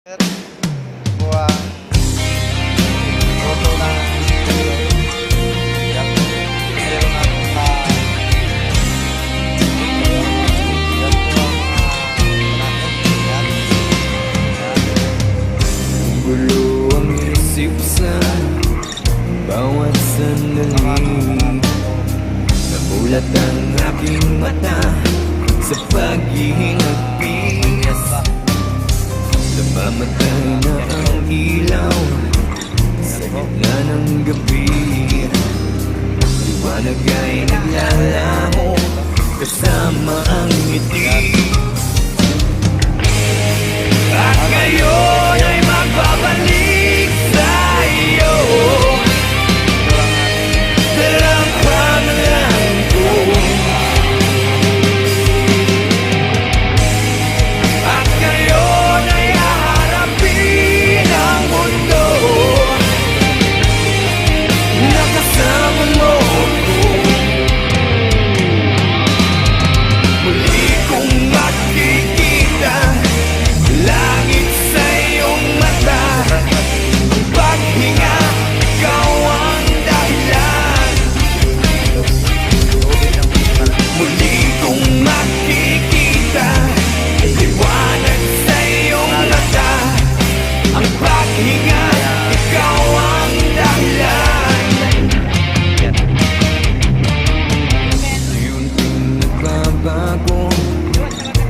Buang foto ng yang meron ako sa yan po ang Gulo ang isip sa bawat sandali. Namulat ang aking mata sa paghihinagpis. Namamatay na ang ilaw sa gitna ng gabi. Liwanag ay naglalaho kasama ang ngiti. At ngayon ay magbabalik sa iyo. Dalang pangalan ko. At ngayon ay haharapin ang mundo. Nakasama mo ko. Muli kong makikita langit sa iyong mata. Paghinga, ikaw ang dahilan. Muli kong makikita liwanag sa iyong mata. Ang paghinga, ikaw ang dahilan. Unti-unting nagbabago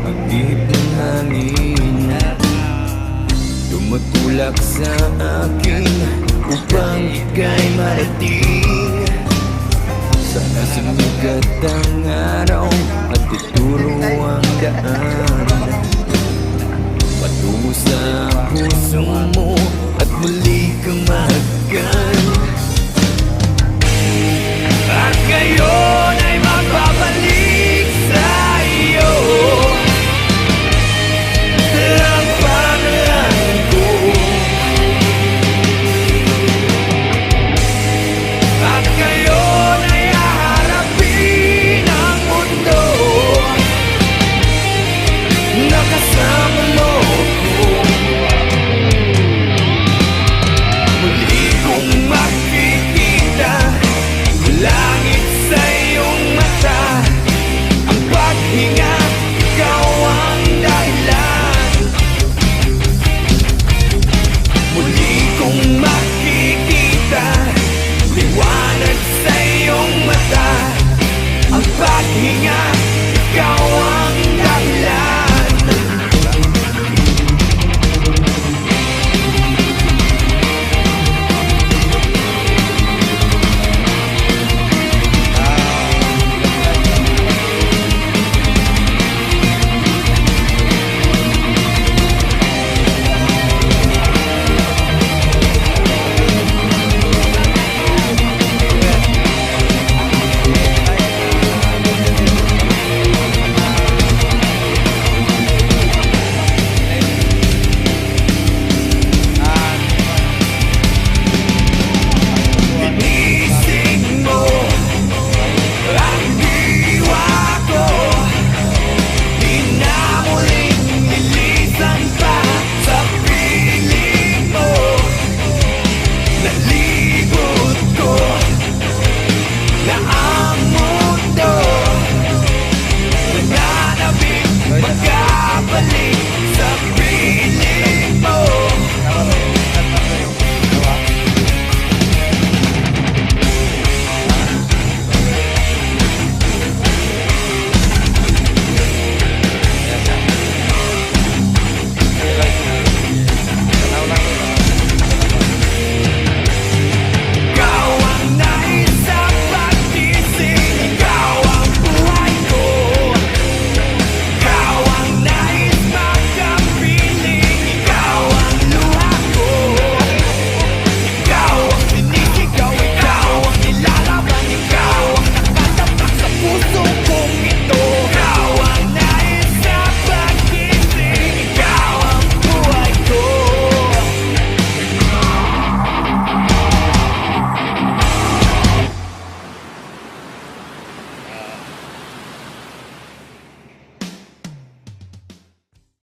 ang ihip ng hangin. Tumutulak sa akin upang ika'y marating. Sana sumikat ang araw at ituro ang daan patungo sa